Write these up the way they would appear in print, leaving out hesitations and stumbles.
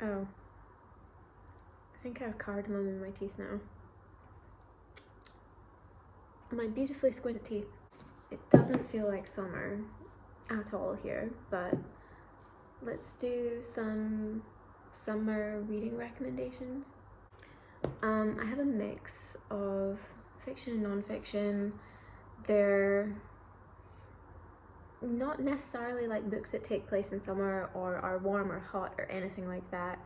Oh. I think I have cardamom in my teeth now. My beautifully squinted teeth. It doesn't feel like summer at all here, but let's do some summer reading recommendations. I have a mix of fiction and non-fiction. They're not necessarily like books that take place in summer or are warm or hot or anything like that.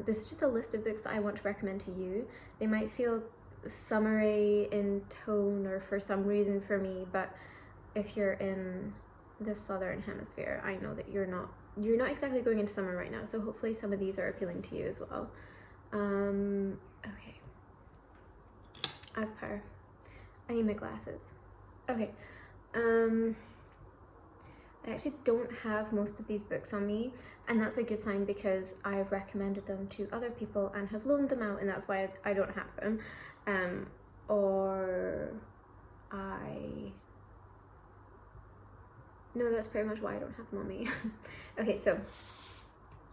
This is just a list of books that I want to recommend to you. They might feel summery in tone or for some reason for me, but if you're in the southern hemisphere, I know that you're not exactly going into summer right now, so hopefully some of these are appealing to you as well. Okay. As per, I need my glasses. Okay. I actually don't have most of these books on me, and that's a good sign because I've recommended them to other people and have loaned them out, and that's why I don't have them. No, that's pretty much why I don't have them on me. Okay, so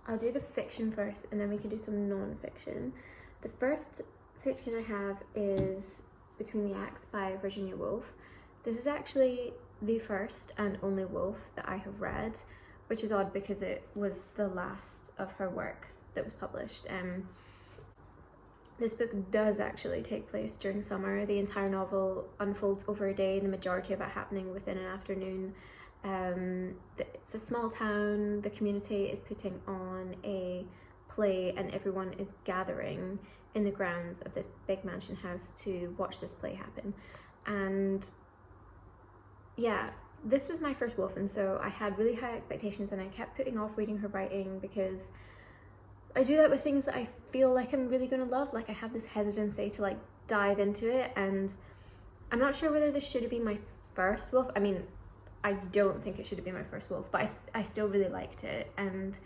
I'll do the fiction first, and then we can do some non-fiction. The first fiction I have is Between the Acts by Virginia Woolf. This is actually the first and only Woolf that I have read, which is odd because it was the last of her work that was published. This book does actually take place during summer. The entire novel unfolds over a day, the majority of it happening within an afternoon. It's a small town, the community is putting on a play and everyone is gathering in the grounds of this big mansion house to watch this play happen. And yeah, this was my first Woolf, and so I had really high expectations and I kept putting off reading her writing because I do that with things that I feel like I'm really going to love. Like I have this hesitancy to like dive into it, and I'm not sure whether this should have been my first Woolf. I mean, I don't think it should have been my first Woolf, but I still really liked it. And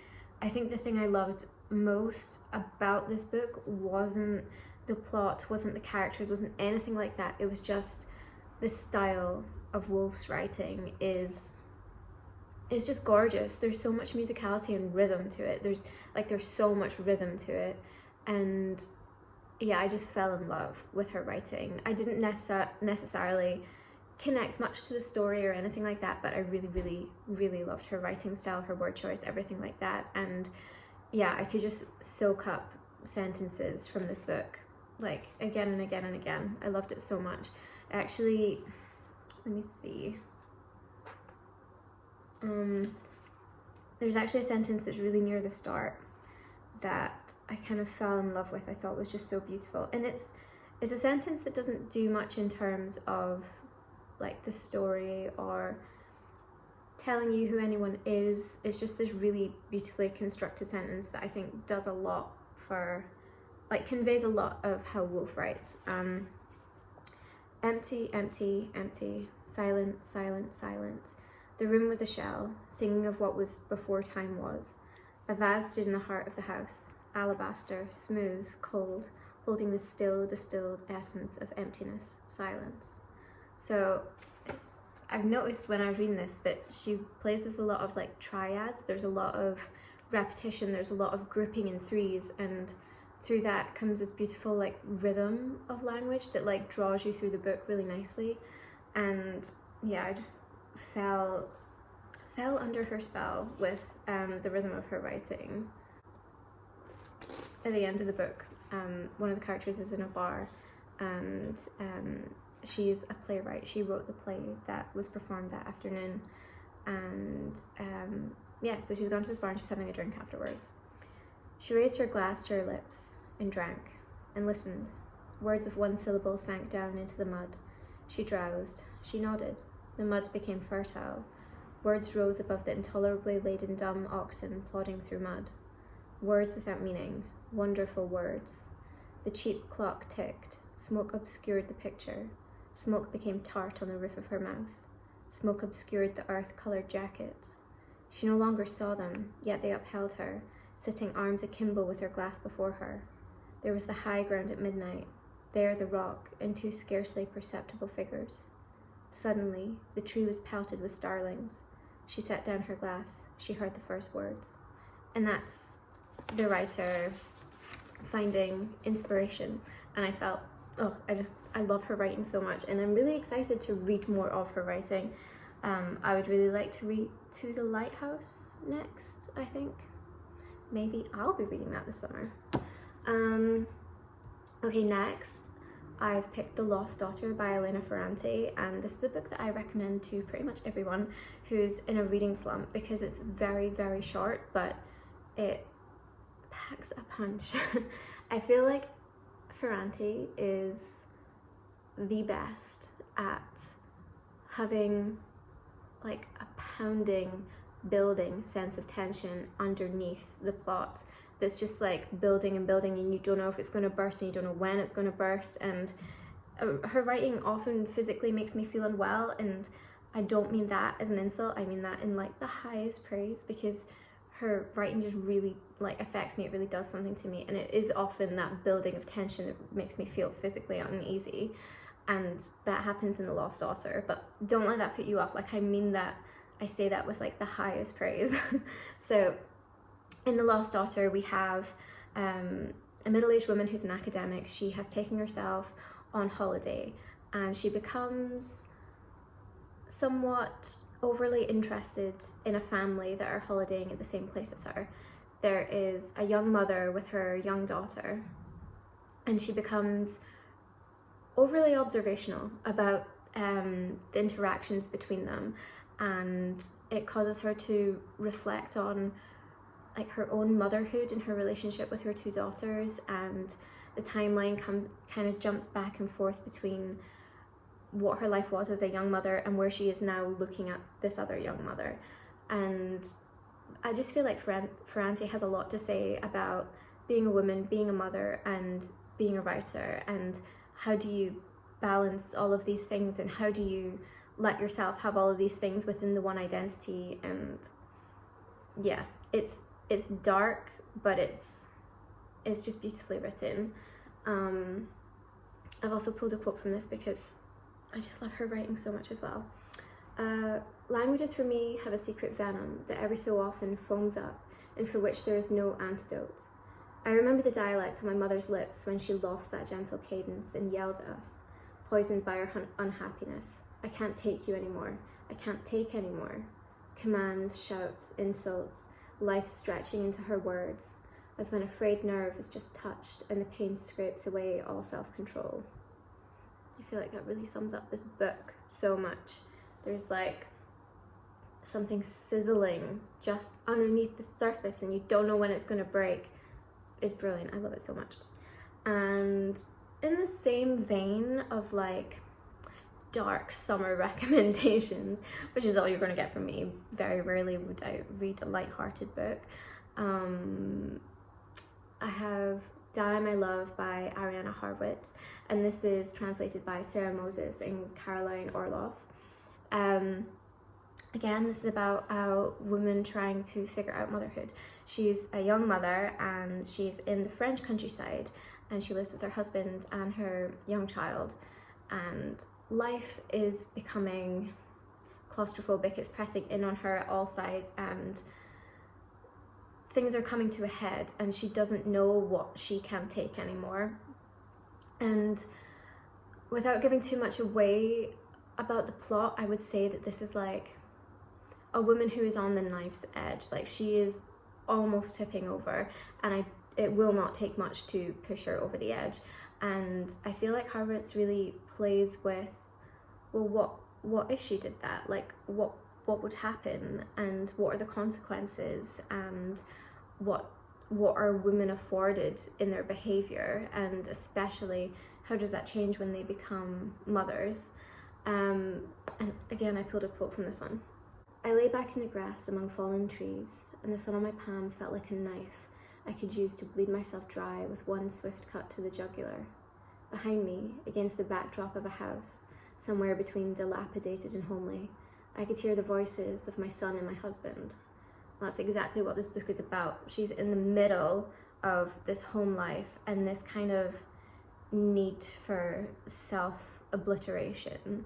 I think the thing I loved most about this book wasn't the plot, wasn't the characters, wasn't anything like that. It was just the style of Woolf's writing is just gorgeous. There's so much musicality and rhythm to it. There's so much rhythm to it, and yeah, I just fell in love with her writing. I didn't necessarily connect much to the story or anything like that, but I really, really, really loved her writing style, her word choice, everything like that. And yeah, I could just soak up sentences from this book like again and again and again. I loved it so much. Actually, let me see. There's actually a sentence that's really near the start that I kind of fell in love with. I thought was just so beautiful, and it's a sentence that doesn't do much in terms of like the story or telling you who anyone is. It's just this really beautifully constructed sentence that I think does a lot for, like, conveys a lot of how Woolf writes. Empty, empty, empty, silent, silent, silent. The room was a shell, singing of what was before time was. A vase stood in the heart of the house, alabaster, smooth, cold, holding the still distilled essence of emptiness, silence. So I've noticed when I was reading this that she plays with a lot of like triads. There's a lot of repetition, there's a lot of grouping in threes, and through that comes this beautiful like rhythm of language that like draws you through the book really nicely. And yeah, I just fell under her spell with the rhythm of her writing. At the end of the book, one of the characters is in a bar, and she's a playwright. She wrote the play that was performed that afternoon, and yeah, so she's gone to this bar and she's having a drink afterwards. She raised her glass to her lips and drank and listened. Words of one syllable sank down into the mud. She drowsed. She nodded. The mud became fertile. Words rose above the intolerably laden dumb oxen plodding through mud. Words without meaning. Wonderful words. The cheap clock ticked. Smoke obscured the picture. Smoke became tart on the roof of her mouth. Smoke obscured the earth-coloured jackets. She no longer saw them, yet they upheld her, sitting arms akimbo with her glass before her. There was the high ground at midnight. There the rock, and two scarcely perceptible figures. Suddenly, the tree was pelted with starlings. She set down her glass. She heard the first words. And that's the writer finding inspiration, and I felt, I love her writing so much, and I'm really excited to read more of her writing. I would really like to read To the Lighthouse next, I think. Maybe I'll be reading that this summer. Okay, next I've picked The Lost Daughter by Elena Ferrante, and this is a book that I recommend to pretty much everyone who's in a reading slump because it's very, very short, but it packs a punch. I feel like Ferrante is the best at having like a pounding, building sense of tension underneath the plot that's just like building and building, and you don't know if it's going to burst and you don't know when it's going to burst. And her writing often physically makes me feel unwell, and I don't mean that as an insult, I mean that in like the highest praise, because her writing just really like affects me. It really does something to me, and it is often that building of tension that makes me feel physically uneasy, and that happens in The Lost Daughter. But don't let that put you off. Like, I mean that, I say that with like the highest praise. So in The Lost Daughter we have a middle-aged woman who's an academic. She has taken herself on holiday, and she becomes somewhat overly interested in a family that are holidaying at the same place as her. There is a young mother with her young daughter, and she becomes overly observational about the interactions between them, and it causes her to reflect on like her own motherhood and her relationship with her two daughters, and the timeline kind of jumps back and forth between what her life was as a young mother and where she is now looking at this other young mother. And I just feel like Ferrante has a lot to say about being a woman, being a mother, and being a writer, and how do you balance all of these things, and how do you let yourself have all of these things within the one identity. And yeah, it's dark, but it's just beautifully written. I've also pulled a quote from this because I just love her writing so much as well. Languages for me have a secret venom that every so often foams up, and for which there is no antidote. I remember the dialect on my mother's lips when she lost that gentle cadence and yelled at us, poisoned by her unhappiness. I can't take you anymore. I can't take anymore. Commands, shouts, insults, life stretching into her words, as when a frayed nerve is just touched and the pain scrapes away all self-control. I feel like that really sums up this book so much. There's like something sizzling just underneath the surface, and you don't know when it's going to break. It's brilliant. I love it so much. And in the same vein of like dark summer recommendations, which is all you're going to get from me, very rarely would I read a light-hearted book. I have Die My Love by Arianna Harwicz, and this is translated by Sarah Moses and Caroline Orloff. Again, this is about a woman trying to figure out motherhood. She's a young mother, and she's in the French countryside, and she lives with her husband and her young child, and life is becoming claustrophobic. It's pressing in on her at all sides, and things are coming to a head, and she doesn't know what she can take anymore. And without giving too much away about the plot, I would say that this is like a woman who is on the knife's edge. Like, she is almost tipping over, and it will not take much to push her over the edge. And I feel like Harwicz really plays with, well, what if she did that? Like, what would happen, and what are the consequences, and what are women afforded in their behaviour, and especially how does that change when they become mothers. And again, I pulled a quote from this one. I lay back in the grass among fallen trees, and the sun on my palm felt like a knife I could use to bleed myself dry with one swift cut to the jugular. Behind me, against the backdrop of a house, somewhere between dilapidated and homely, I could hear the voices of my son and my husband. That's exactly what this book is about. She's in the middle of this home life and this kind of need for self-obliteration.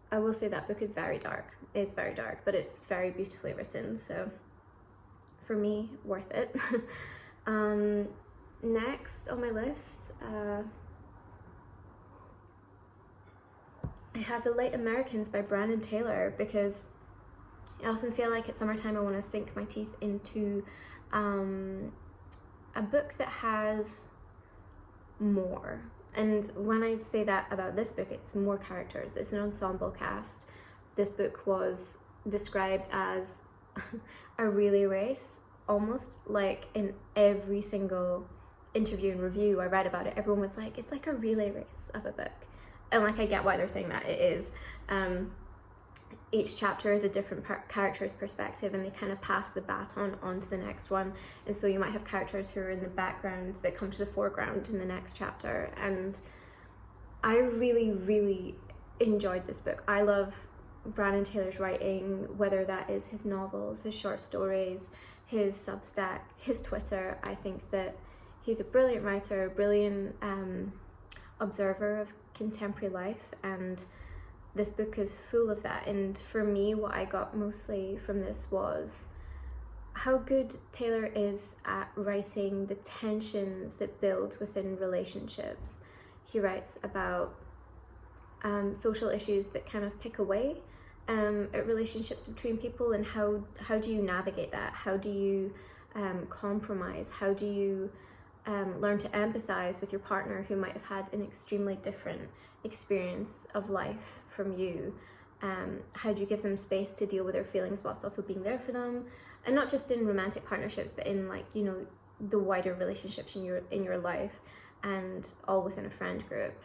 I will say that book is very dark. It's very dark, but it's very beautifully written. So for me, worth it. Next on my list, I have The Late Americans by Brandon Taylor, because I often feel like at summertime I want to sink my teeth into a book that has more. And when I say that about this book, it's more characters. It's an ensemble cast. This book was described as a relay race, almost like in every single interview and review I read about it. Everyone was like, it's like a relay race of a book. And like, I get why they're saying that. It is. Each chapter is a different character's perspective, and they kind of pass the baton on to the next one. And so you might have characters who are in the background that come to the foreground in the next chapter. And I really, really enjoyed this book. I love Brandon Taylor's writing, whether that is his novels, his short stories, his Substack, his Twitter. I think that he's a brilliant writer, a brilliant observer of contemporary life, and this book is full of that. And for me, what I got mostly from this was how good Taylor is at writing the tensions that build within relationships. He writes about social issues that kind of pick away at relationships between people, and how do you navigate that? How do you compromise? How do you learn to empathize with your partner who might have had an extremely different experience of life from you? How do you give them space to deal with their feelings whilst also being there for them? And not just in romantic partnerships, but in, like, you know, the wider relationships in your life, and all within a friend group.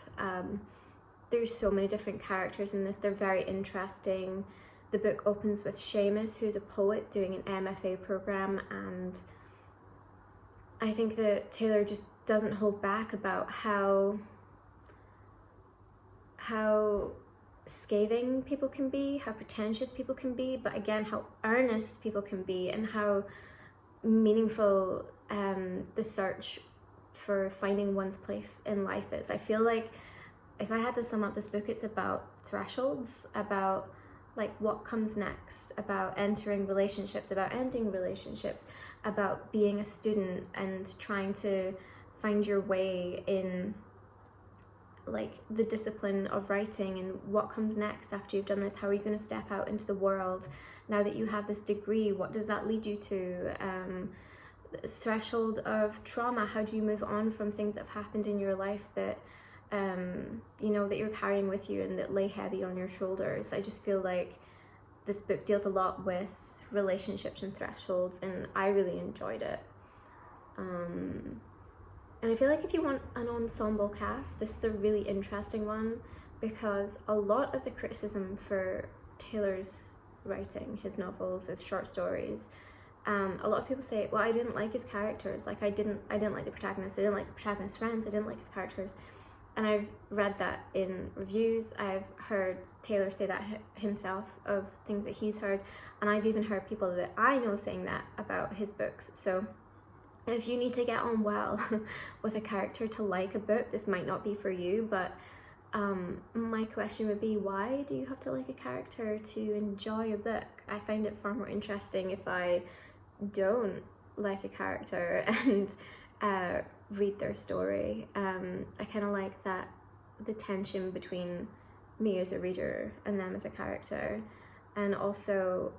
There's so many different characters in this. They're very interesting. The book opens with Seamus, who's a poet doing an MFA program, and I think that Taylor just doesn't hold back about how scathing people can be, how pretentious people can be, but again, how earnest people can be, and how meaningful the search for finding one's place in life is. I feel like if I had to sum up this book, it's about thresholds, about like what comes next, about entering relationships, about ending relationships, about being a student and trying to find your way in like the discipline of writing, and what comes next after you've done this. How are you going to step out into the world now that you have this degree? What does that lead you to? Threshold of trauma. How do you move on from things that have happened in your life that you know, that you're carrying with you and that lay heavy on your shoulders? I just feel like this book deals a lot with relationships and thresholds, and I really enjoyed it. And I feel like if you want an ensemble cast, this is a really interesting one, because a lot of the criticism for Taylor's writing, his novels, his short stories, a lot of people say, well, I didn't like his characters. Like I didn't like the protagonist. I didn't like the protagonist's friends. I didn't like his characters. And I've read that in reviews. I've heard Taylor say that himself of things that he's heard. And I've even heard people that I know saying that about his books. So if you need to get on well with a character to like a book, this might not be for you. But my question would be, why do you have to like a character to enjoy a book? I find it far more interesting if I don't like a character and read their story. I kind of like that, the tension between me as a reader and them as a character. And also,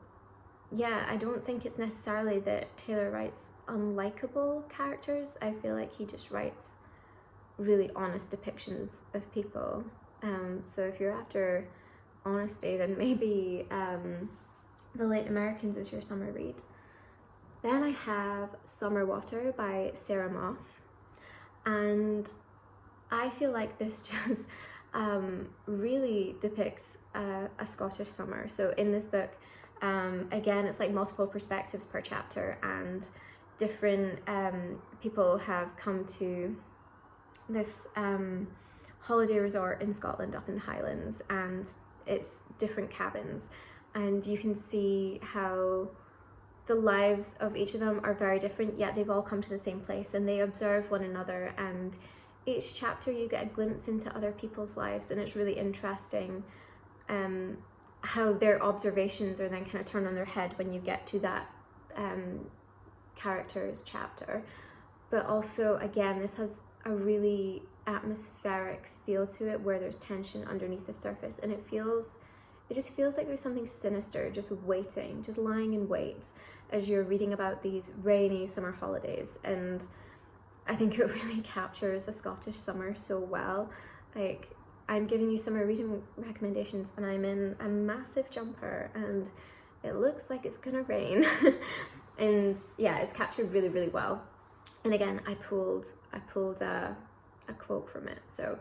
yeah, I don't think it's necessarily that Taylor writes unlikable characters. I feel like he just writes really honest depictions of people. So if you're after honesty, then maybe The Late Americans is your summer read. Then I have Summerwater by Sarah Moss, and I feel like this just really depicts a Scottish summer. So in this book, again, it's like multiple perspectives per chapter, and different people have come to this holiday resort in Scotland up in the Highlands, and it's different cabins, and you can see how the lives of each of them are very different, yet they've all come to the same place, and they observe one another, and each chapter you get a glimpse into other people's lives, and it's really interesting how their observations are then kind of turned on their head when you get to that characters chapter, but also, again, this has a really atmospheric feel to it where there's tension underneath the surface, and it just feels like there's something sinister just waiting, just lying in wait as you're reading about these rainy summer holidays. And I think it really captures a Scottish summer so well. Like, I'm giving you summer reading recommendations and I'm in a massive jumper and it looks like it's gonna rain. And yeah, it's captured really, really well. And again, I pulled a quote from it. So,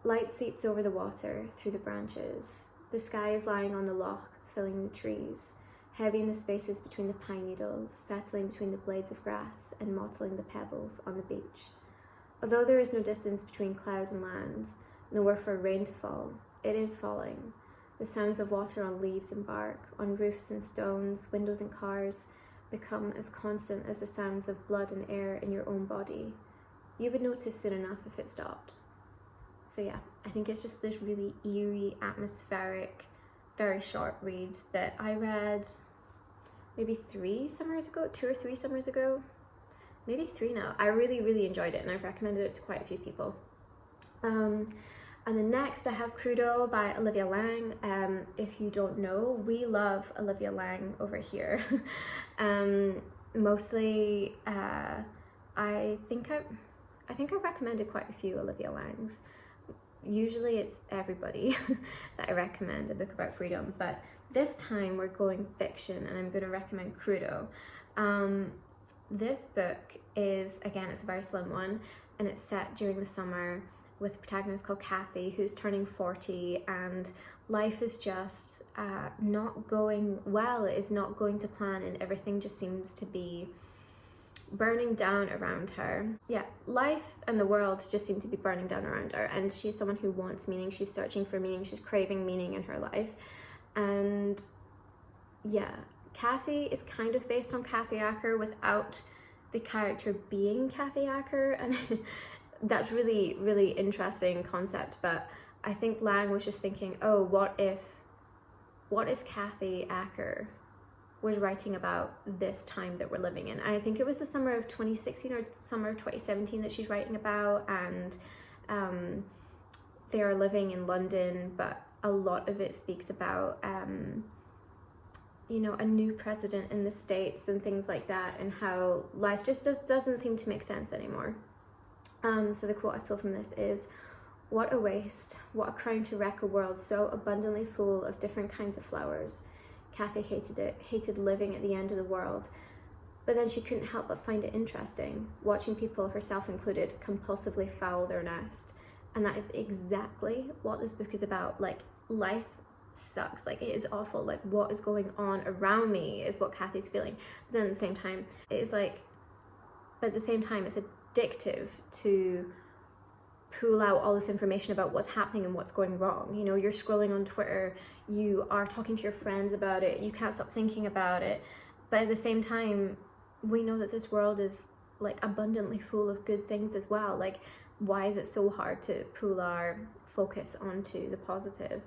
light seeps over the water through the branches. The sky is lying on the loch, filling the trees, heavy in the spaces between the pine needles, settling between the blades of grass and mottling the pebbles on the beach. Although there is no distance between cloud and land, nowhere for rain to fall, it is falling. The sounds of water on leaves and bark, on roofs and stones, windows and cars, become as constant as the sounds of blood and air in your own body. You would notice soon enough if it stopped. So yeah, I think it's just this really eerie, atmospheric, very short read that I read maybe 2 or 3 summers ago, maybe 3 now. I really, really enjoyed it and I've recommended it to quite a few people. And then next I have Crudo by Olivia Laing. If you don't know, we love Olivia Laing over here. Mostly, I think I've recommended quite a few Olivia Laings. Usually it's everybody that I recommend a book about freedom, but this time we're going fiction and I'm going to recommend Crudo. This book is, again, it's a very slim one and it's set during the summer with a protagonist called Kathy who's turning 40 and life is just not going well. It is not going to plan and everything just seems to be burning down around her. Yeah, life and the world just seem to be burning down around her, and she's someone who wants meaning. She's searching for meaning. She's craving meaning in her life. And yeah, Kathy is kind of based on Kathy Acker without the character being Kathy Acker, and that's really, really interesting concept. But I think Laing was just thinking, oh, what if Kathy Acker was writing about this time that we're living in. And I think it was the summer of 2016 or summer of 2017 that she's writing about, and they are living in London, but a lot of it speaks about you know, a new president in the States and things like that, and how life just doesn't seem to make sense anymore. So the quote I've pulled from this is, "What a waste, what a crime to wreck a world so abundantly full of different kinds of flowers." Kathy hated it, hated living at the end of the world, but then she couldn't help but find it interesting, watching people, herself included, compulsively foul their nest. And that is exactly what this book is about. Like, life sucks, like it is awful, like what is going on around me is what Kathy's feeling. But then at the same time, it's addictive to pull out all this information about what's happening and what's going wrong. You know, you're scrolling on Twitter, you are talking to your friends about it, you can't stop thinking about it, but at the same time, we know that this world is like abundantly full of good things as well. Like, why is it so hard to pull our focus onto the positive?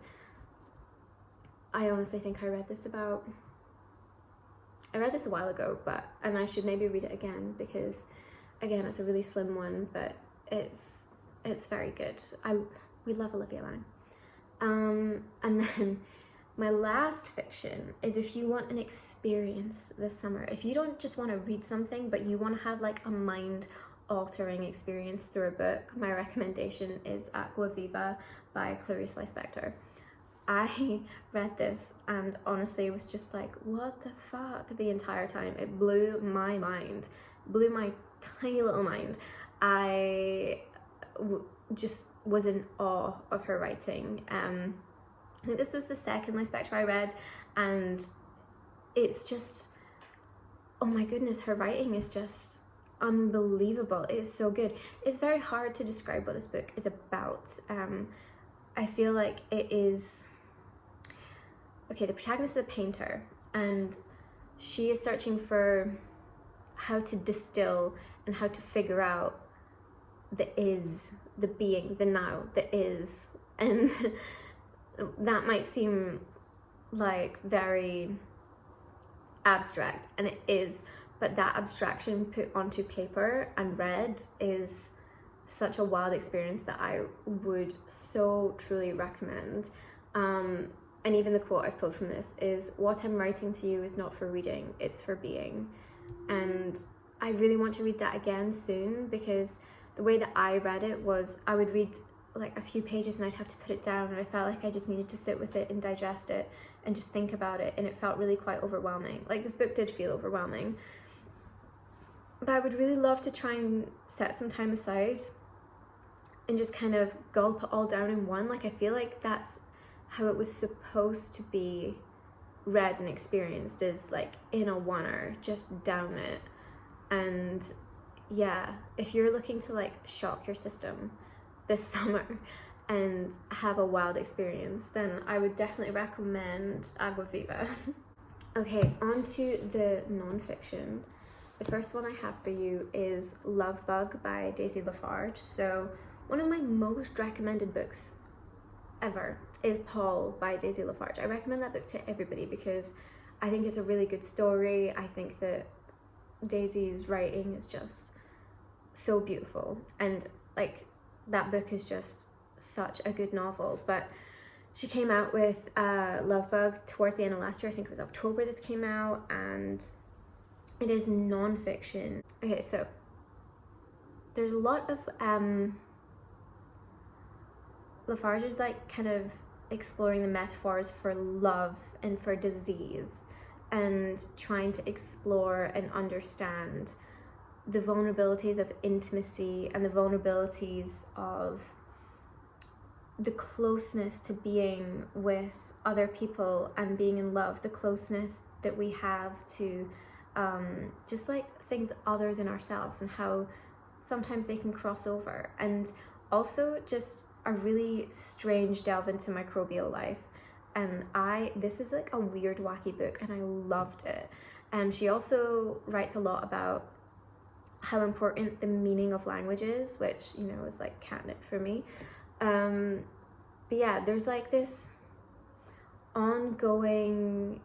I honestly think I read this a while ago, and I should maybe read it again, because again, it's a really slim one, but it's very good. We love Olivia Laing. And then my last fiction is, if you want an experience this summer, if you don't just want to read something, but you want to have like a mind-altering experience through a book, my recommendation is Aquaviva by Clarice Lispector. I read this and honestly was just like, what the fuck, the entire time. It blew my mind, blew my tiny little mind. I just was in awe of her writing. I think this was the second Lispector I read, and it's just, oh my goodness, her writing is just unbelievable. It is so good. It's very hard to describe what this book is about. I feel like it is, okay, the protagonist is a painter, and she is searching for how to distill and how to figure out the is, the being, the now, the is. And that might seem like very abstract, and it is, but that abstraction put onto paper and read is such a wild experience that I would so truly recommend. And even the quote I've pulled from this is, "What I'm writing to you is not for reading, it's for being." And I really want to read that again soon, because the way that I read it was I would read like a few pages and I'd have to put it down, and I felt like I just needed to sit with it and digest it and just think about it, and it felt really quite overwhelming. Like, this book did feel overwhelming. But I would really love to try and set some time aside and just kind of gulp it all down in one. Like, I feel like that's how it was supposed to be read and experienced, is like in a oneer, just down it. And yeah, if you're looking to like shock your system this summer and have a wild experience, then I would definitely recommend Aquaviva. Okay, on to the non-fiction. The first one I have for you is Lovebug by Daisy Lafarge. So one of my most recommended books ever is Paul by Daisy Lafarge. I recommend that book to everybody because I think it's a really good story. I think that Daisy's writing is just so beautiful, and like, that book is just such a good novel. But she came out with Lovebug towards the end of last year. I think it was October this came out, and it is non-fiction. Okay, so there's a lot of Lafarge is like kind of exploring the metaphors for love and for disease, and trying to explore and understand the vulnerabilities of intimacy and the vulnerabilities of the closeness to being with other people and being in love, the closeness that we have to just like things other than ourselves, and how sometimes they can cross over. And also just a really strange delve into microbial life. And this is like a weird, wacky book, and I loved it. And she also writes a lot about how important the meaning of language is, which, you know, is like catnip for me. But yeah, there's like this ongoing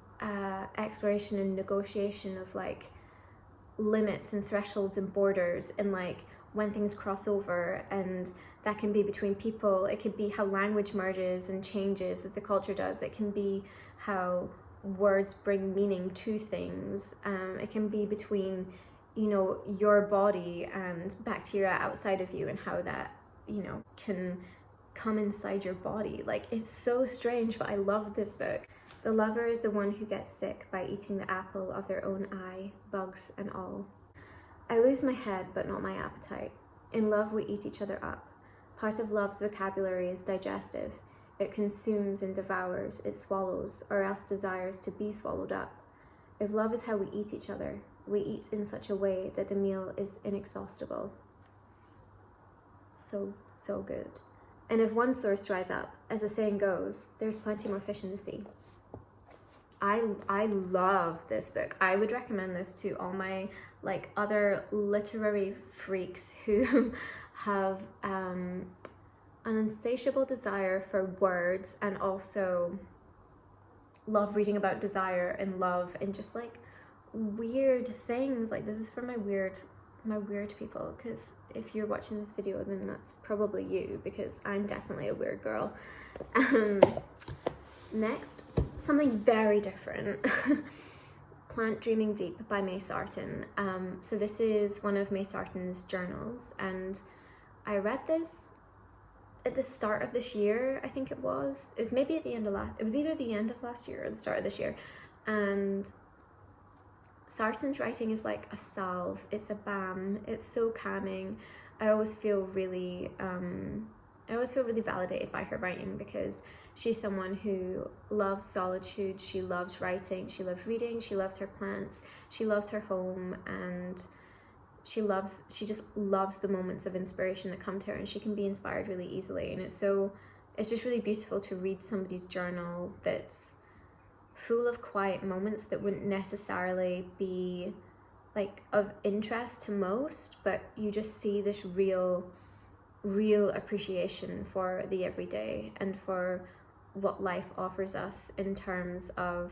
exploration and negotiation of like limits and thresholds and borders, and like when things cross over, and that can be between people. It could be how language merges and changes as the culture does. It can be how words bring meaning to things. It can be between, you know, your body and bacteria outside of you, and how that, you know, can come inside your body. Like, it's so strange, but I love this book. The lover is the one who gets sick by eating the apple of their own eye, bugs and all. I lose my head, but not my appetite. In love, we eat each other up. Part of love's vocabulary is digestive. It consumes and devours, it swallows, or else desires to be swallowed up. If love is how we eat each other, we eat in such a way that the meal is inexhaustible. So good. And if one source dries up, as the saying goes, there's plenty more fish in the sea. I love this book. I would recommend this to all my like other literary freaks who have an insatiable desire for words, and also love reading about desire and love and just like weird things. Like, this is for my weird people, because if you're watching this video, then that's probably you, because I'm definitely a weird girl. Next, something very different. Plant Dreaming Deep by May Sarton. So this is one of May Sarton's journals, and I read this at the start of this year. I think it was maybe at the end of it was either the end of last year or the start of this year. And Sarton's writing is like a salve. It's a balm. It's so calming. I always feel really validated by her writing, because she's someone who loves solitude. She loves writing. She loves reading. She loves her plants. She loves her home, and she just loves the moments of inspiration that come to her, and she can be inspired really easily. And it's just really beautiful to read somebody's journal that's full of quiet moments that wouldn't necessarily be like of interest to most, but you just see this real appreciation for the everyday and for what life offers us in terms of,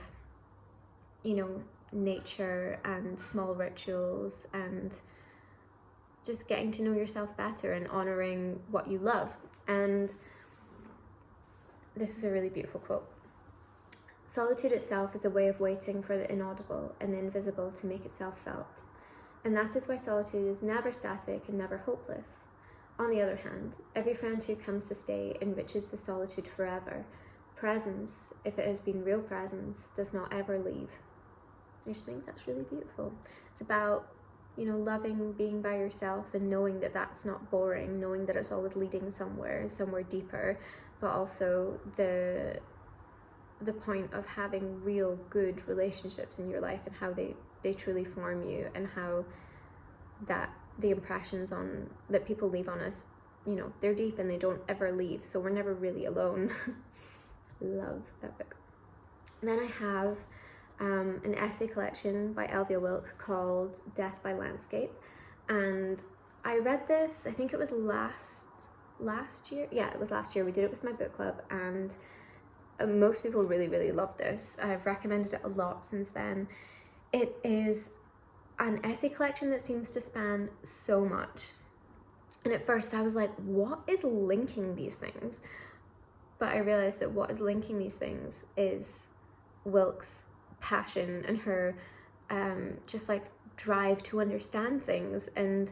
you know, nature and small rituals and just getting to know yourself better and honouring what you love. And this is a really beautiful quote. Solitude itself is a way of waiting for the inaudible and the invisible to make itself felt. And that is why solitude is never static and never hopeless. On the other hand, every friend who comes to stay enriches the solitude forever. Presence, if it has been real presence, does not ever leave. I just think that's really beautiful. It's about, you know, loving being by yourself and knowing that that's not boring, knowing that it's always leading somewhere deeper, but also the point of having real good relationships in your life and how they truly form you, and how that the impressions on that people leave on us, you know, they're deep and they don't ever leave, so we're never really alone. Love that book. Then I have an essay collection by Elvia Wilk called Death by Landscape, and I read this, I think it was last year. Yeah, it was last year. We did it with my book club, and most people really loved this. I've recommended it a lot since then. It is an essay collection that seems to span so much, and at first I was like, what is linking these things? But I realized that what is linking these things is Wilk's passion and her just like drive to understand things, and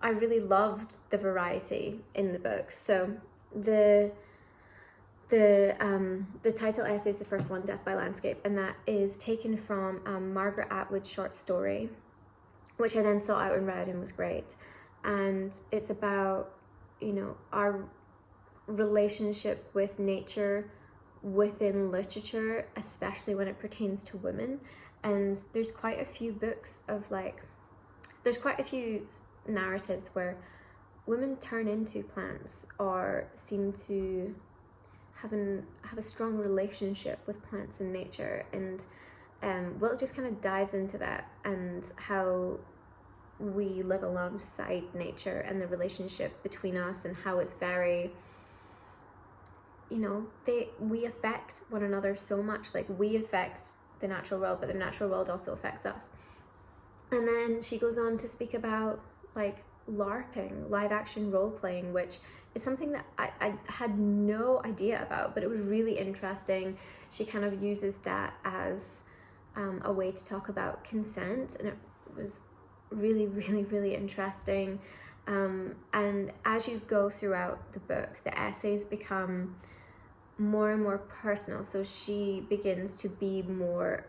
I really loved the variety in the book. So the title essay is the first one, Death by Landscape, and that is taken from Margaret Atwood's short story, which I then sought out and read and was great. And it's about, you know, our relationship with nature within literature, especially when it pertains to women. And there's quite a few books of there's quite a few narratives where women turn into plants or seem to have a strong relationship with plants and nature, and Wilk just kind of dives into that and how we live alongside nature and the relationship between us, and how it's very, you know, we affect one another so much. Like, we affect the natural world, but the natural world also affects us. And then she goes on to speak about like LARPing, live action role playing, which is something that I had no idea about, but it was really interesting. She kind of uses that as a way to talk about consent, and it was really interesting. And as you go throughout the book, the essays become more and more personal, so she begins to be more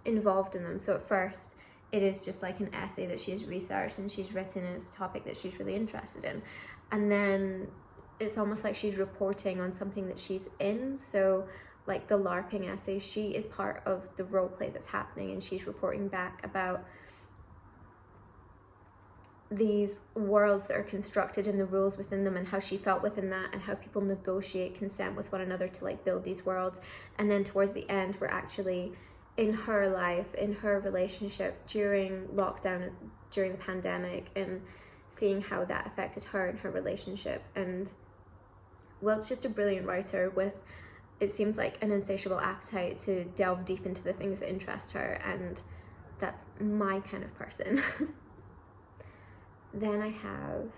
involved in them. So at first it is just like an essay that she has researched and she's written, and it's a topic that she's really interested in, and then it's almost like she's reporting on something that she's in. So like the LARPing essay, she is part of the role play that's happening, and she's reporting back about these worlds that are constructed and the rules within them, and how she felt within that, and how people negotiate consent with one another to like build these worlds. And then towards the end, we're actually in her life, in her relationship during lockdown, during the pandemic, and seeing how that affected her and her relationship. And well, it's just a brilliant writer with, it seems like, an insatiable appetite to delve deep into the things that interest her, and that's my kind of person. Then I have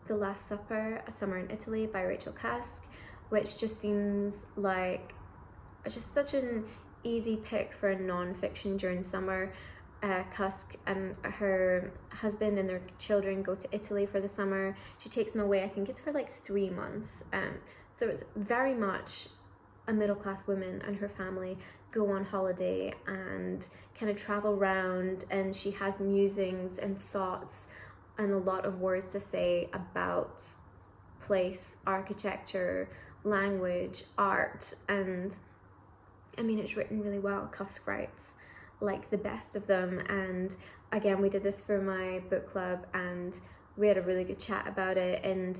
The Last Supper, A Summer in Italy by Rachel Cusk, which just seems like just such an easy pick for a non-fiction during summer. Cusk and her husband and their children go to Italy for the summer. She takes them away, I think it's for like 3 months. So it's very much a middle-class woman and her family go on holiday and kind of travel around, and she has musings and thoughts and a lot of words to say about place, architecture, language, art, and I mean, it's written really well. Cusk writes like the best of them. And again, we did this for my book club and we had a really good chat about it, and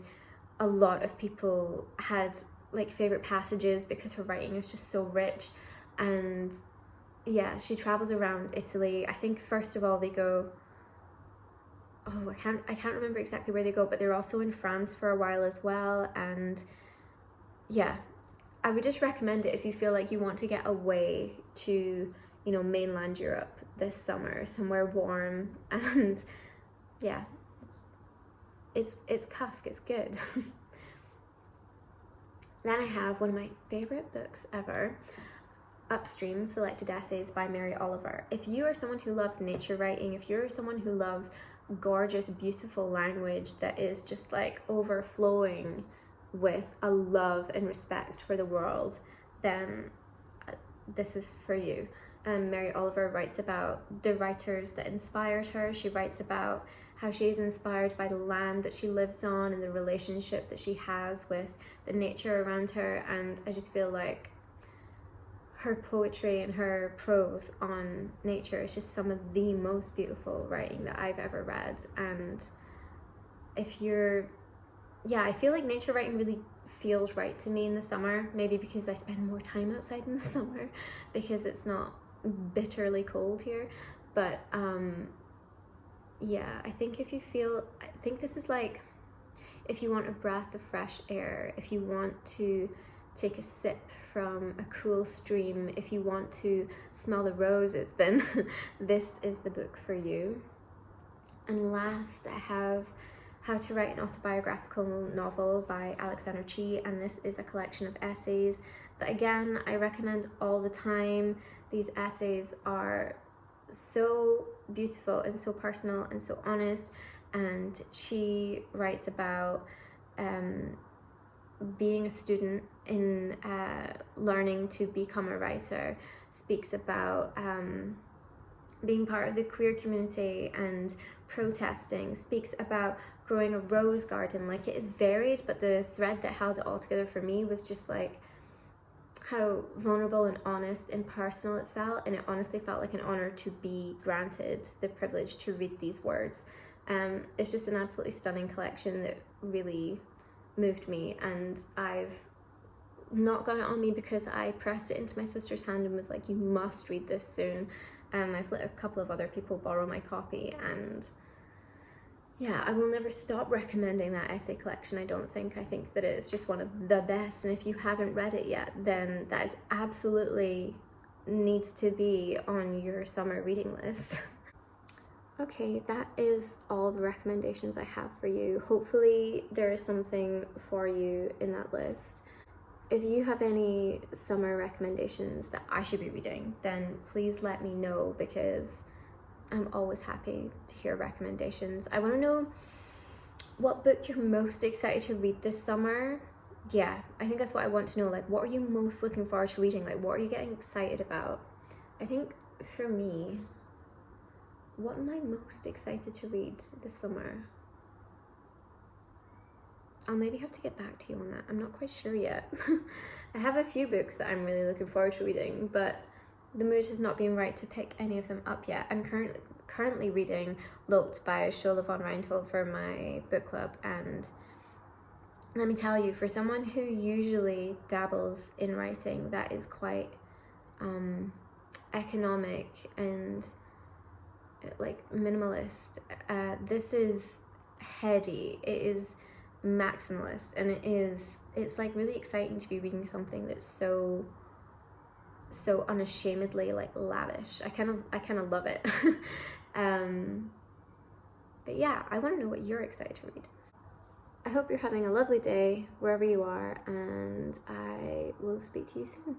a lot of people had like favorite passages because her writing is just so rich. And yeah, she travels around Italy. I think first of all they go, I can't remember exactly where they go, but they're also in France for a while as well. And yeah, I would just recommend it if you feel like you want to get away to mainland Europe this summer, somewhere warm, and yeah, it's Cusk, it's good. Then I have one of my favourite books ever, Upstream, Selected Essays by Mary Oliver. If you are someone who loves nature writing, if you're someone who loves gorgeous, beautiful language that is just like overflowing with a love and respect for the world, then this is for you. Mary Oliver writes about the writers that inspired her. She writes about how she is inspired by the land that she lives on and the relationship that she has with the nature around her, and I just feel like her poetry and her prose on nature is just some of the most beautiful writing that I've ever read. And I feel like nature writing really feels right to me in the summer, maybe because I spend more time outside in the summer because it's not bitterly cold here, but I think this is like, if you want a breath of fresh air, if you want to take a sip from a cool stream, if you want to smell the roses, then this is the book for you. And last, I have How to Write an Autobiographical Novel by Alexander Chee, and this is a collection of essays that, again, I recommend all the time. These essays are so beautiful and so personal and so honest, and she writes about being a student in learning to become a writer, speaks about being part of the queer community and protesting, speaks about growing a rose garden. Like, it is varied, but the thread that held it all together for me was just like how vulnerable and honest and personal it felt, and it honestly felt like an honor to be granted the privilege to read these words. It's just an absolutely stunning collection that really moved me, and I've not got it on me because I pressed it into my sister's hand and was like, you must read this soon. I've let a couple of other people borrow my copy, and yeah, I will never stop recommending that essay collection, I don't think. I think that it's just one of the best, and if you haven't read it yet, then that is absolutely needs to be on your summer reading list. Okay, that is all the recommendations I have for you. Hopefully there is something for you in that list. If you have any summer recommendations that I should be reading, then please let me know, because I'm always happy to hear recommendations. I want to know what book you're most excited to read this summer. Yeah, I think that's what I want to know. Like, what are you most looking forward to reading? Like, what are you getting excited about? I think for me, what am I most excited to read this summer? I'll maybe have to get back to you on that. I'm not quite sure yet. I have a few books that I'm really looking forward to reading, but the mood has not been right to pick any of them up yet. I'm currently reading Loped by Shola von Reinhold for my book club, and let me tell you, for someone who usually dabbles in writing that is quite economic and like minimalist, this is heady, it is maximalist, and it's like really exciting to be reading something that's so unashamedly like lavish. I kind of love it. But yeah, I want to know what you're excited to read. I hope you're having a lovely day wherever you are, and I will speak to you soon.